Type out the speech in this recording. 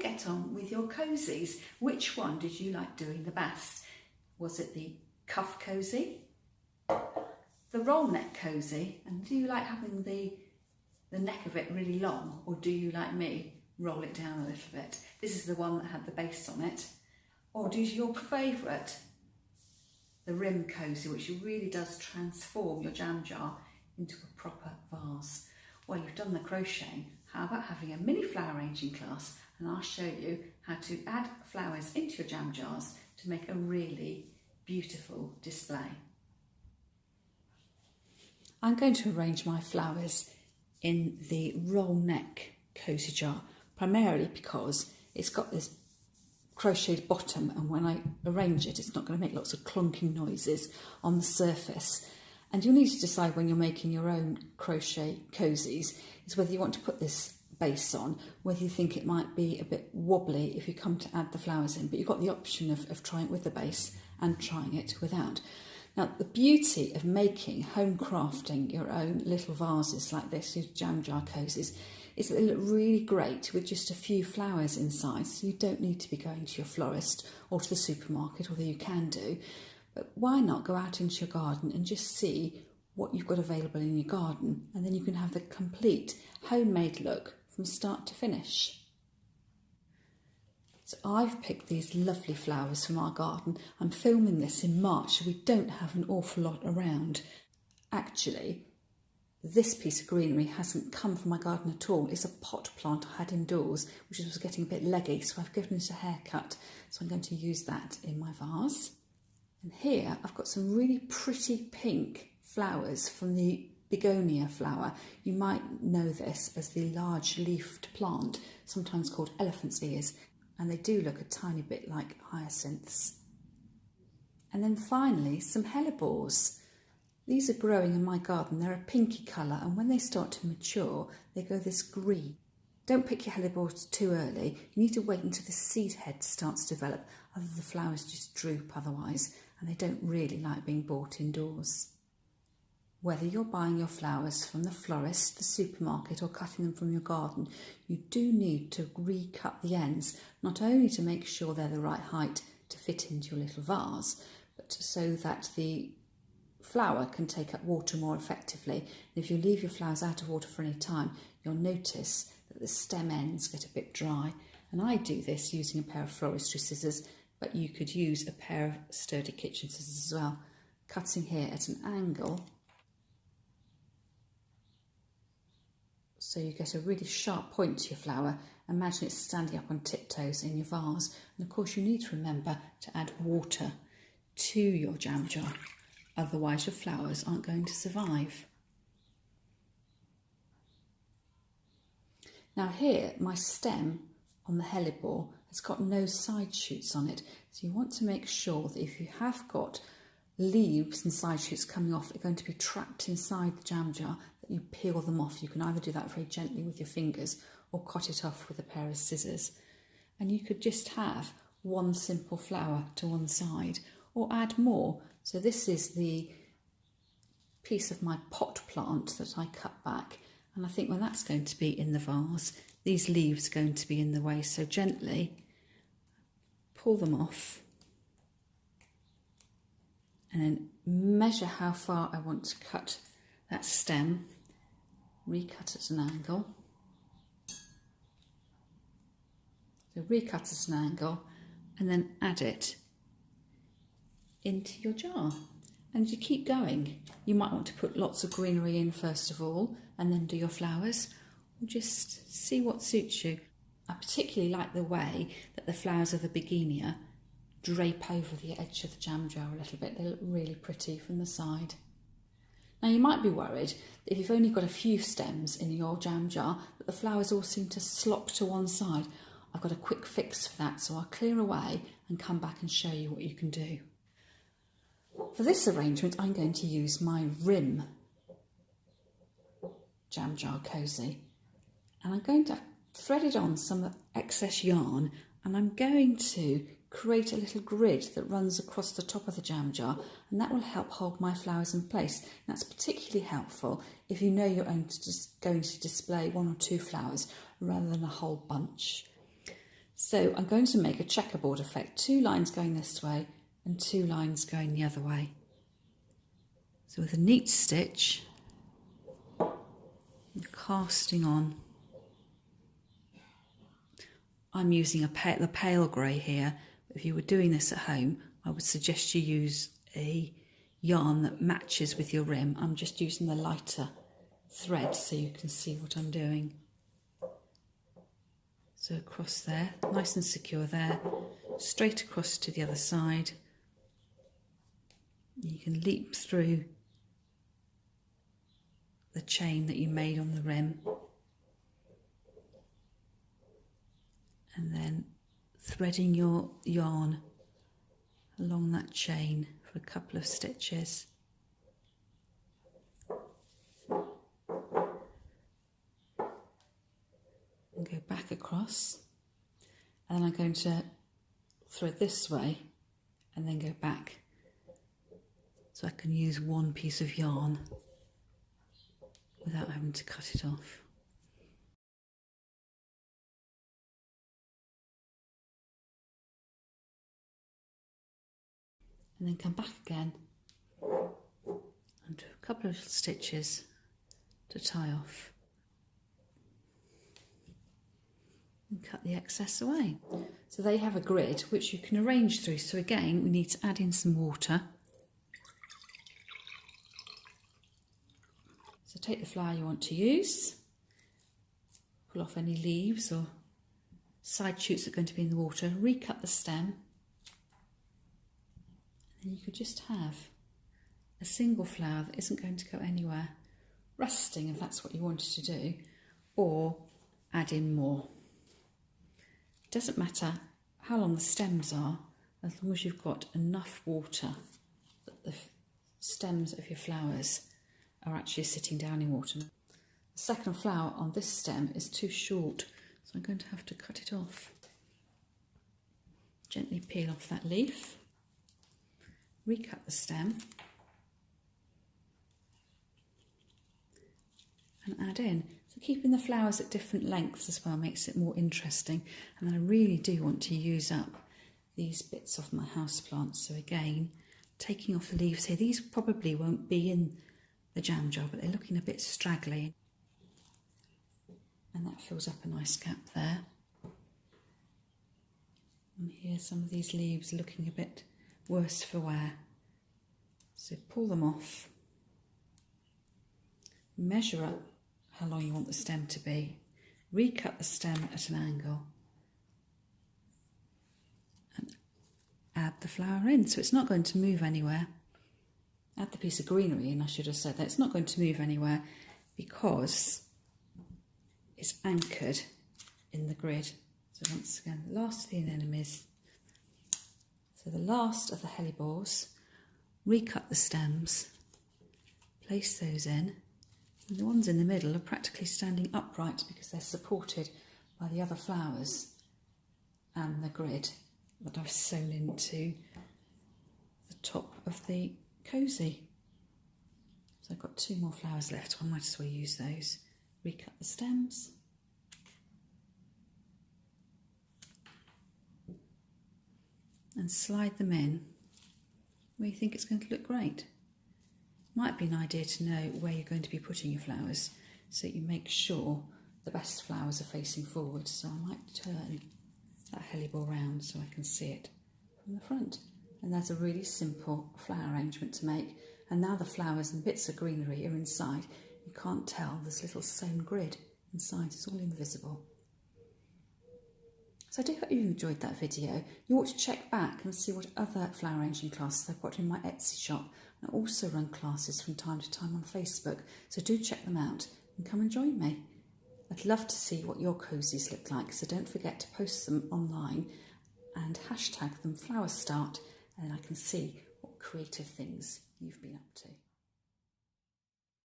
get on with your cozies? Which one did you like doing the best? Was it the cuff cosy, the roll neck cosy, and do you like having the neck of it really long, or do you, like me, roll it down a little bit? This is the one that had the base on it. Or do your favourite, the rim cosy, which really does transform your jam jar into a proper vase? Well, you've done the crocheting. How about having a mini flower arranging class, and I'll show you how to add flowers into your jam jars to make a really beautiful display. I'm going to arrange my flowers in the roll neck cosy jar, primarily because it's got this crocheted bottom, and when I arrange it, it's not going to make lots of clunking noises on the surface. And you'll need to decide when you're making your own crochet cozies is whether you want to put this base on, whether you think it might be a bit wobbly if you come to add the flowers in, but you've got the option of trying it with the base and trying it without. Now, the beauty of making, home crafting your own little vases like this, your jam jar cozies, is that they look really great with just a few flowers inside, so you don't need to be going to your florist or to the supermarket, although you can do. But why not go out into your garden and just see what you've got available in your garden, and then you can have the complete homemade look from start to finish. So I've picked these lovely flowers from our garden. I'm filming this in March, so we don't have an awful lot around. Actually, this piece of greenery hasn't come from my garden at all. It's a pot plant I had indoors, which was getting a bit leggy, so I've given it a haircut. So I'm going to use that in my vase. And here I've got some really pretty pink flowers from the begonia flower. You might know this as the large leafed plant, sometimes called elephant's ears, and they do look a tiny bit like hyacinths. And then finally, some hellebores. These are growing in my garden. They're a pinky colour, and when they start to mature, they go this green. Don't pick your hellebores too early. You need to wait until the seed head starts to develop, other the flowers just droop otherwise, and they don't really like being bought indoors. Whether you're buying your flowers from the florist, the supermarket, or cutting them from your garden, you do need to recut the ends, not only to make sure they're the right height to fit into your little vase, but so that the flower can take up water more effectively. And if you leave your flowers out of water for any time, you'll notice that the stem ends get a bit dry. And I do this using a pair of floristry scissors, but you could use a pair of sturdy kitchen scissors as well. Cutting here at an angle, so you get a really sharp point to your flower. Imagine it's standing up on tiptoes in your vase. And of course you need to remember to add water to your jam jar, otherwise your flowers aren't going to survive. Now here, my stem on the hellebore has got no side shoots on it, so you want to make sure that if you have got leaves and side shoots coming off, they're going to be trapped inside the jam jar, that you peel them off. You can either do that very gently with your fingers or cut it off with a pair of scissors. And you could just have one simple flower to one side or add more. So this is the piece of my pot plant that I cut back, and I think when that's going to be in the vase, these leaves are going to be in the way, so gently pull them off and then measure how far I want to cut that stem, recut at an angle. So recut at an angle and then add it into your jar. And you keep going. You might want to put lots of greenery in first of all and then do your flowers, or just see what suits you. I particularly like the way that the flowers of the begonia drape over the edge of the jam jar a little bit. They look really pretty from the side. Now you might be worried that if you've only got a few stems in your jam jar, that the flowers all seem to slop to one side. I've got a quick fix for that, so I'll clear away and come back and show you what you can do. For this arrangement, I'm going to use my rim jam jar cosy, and I'm going to thread it on some excess yarn, and I'm going to create a little grid that runs across the top of the jam jar, and that will help hold my flowers in place. That's particularly helpful if you know you're going to display one or two flowers rather than a whole bunch. So I'm going to make a checkerboard effect, 2 lines going this way and 2 lines going the other way. So with a neat stitch, I'm casting on. I'm using the pale grey here. If you were doing this at home, I would suggest you use a yarn that matches with your rim. I'm just using the lighter thread so you can see what I'm doing. So across there, nice and secure there, straight across to the other side. You can leap through the chain that you made on the rim, and then threading your yarn along that chain for a couple of stitches. And go back across, and then I'm going to thread this way and then go back, so I can use one piece of yarn without having to cut it off. And then come back again and do a couple of stitches to tie off and cut the excess away. So they have a grid which you can arrange through. So again, we need to add in some water. So take the flower you want to use, pull off any leaves or side shoots that are going to be in the water, recut the stem, and you could just have a single flower that isn't going to go anywhere, rusting if that's what you wanted to do, or add in more. It doesn't matter how long the stems are, as long as you've got enough water that the stems of your flowers are actually sitting down in water. The second flower on this stem is too short, so I'm going to have to cut it off. Gently peel off that leaf, recut the stem, and add in. So keeping the flowers at different lengths as well makes it more interesting. And then I really do want to use up these bits of my houseplants. So again, taking off the leaves here. These probably won't be in the jam jar, but they're looking a bit straggly. And that fills up a nice gap there. And here some of these leaves are looking a bit worse for wear. So pull them off. Measure up how long you want the stem to be. Recut the stem at an angle. And add the flower in, so it's not going to move anywhere. Add the piece of greenery in, I should have said that. It's not going to move anywhere because it's anchored in the grid. So once again, the last of the anemones. So the last of the hellebores, recut the stems, place those in. And the ones in the middle are practically standing upright because they're supported by the other flowers and the grid that I've sewn into the top of the cosy. So I've got 2 more flowers left, I might as well use those. Recut the stems. And slide them in where you think it's going to look great. Might be an idea to know where you're going to be putting your flowers so that you make sure the best flowers are facing forward. So I might turn that hellebore round so I can see it from the front. And that's a really simple flower arrangement to make. And now the flowers and bits of greenery are inside. You can't tell there's a little sewn grid inside, it's all invisible. So I do hope you enjoyed that video. You ought to check back and see what other flower arranging classes I've got in my Etsy shop. And I also run classes from time to time on Facebook, so do check them out and come and join me. I'd love to see what your cosies look like, so don't forget to post them online and hashtag them Flower Start, and then I can see what creative things you've been up to.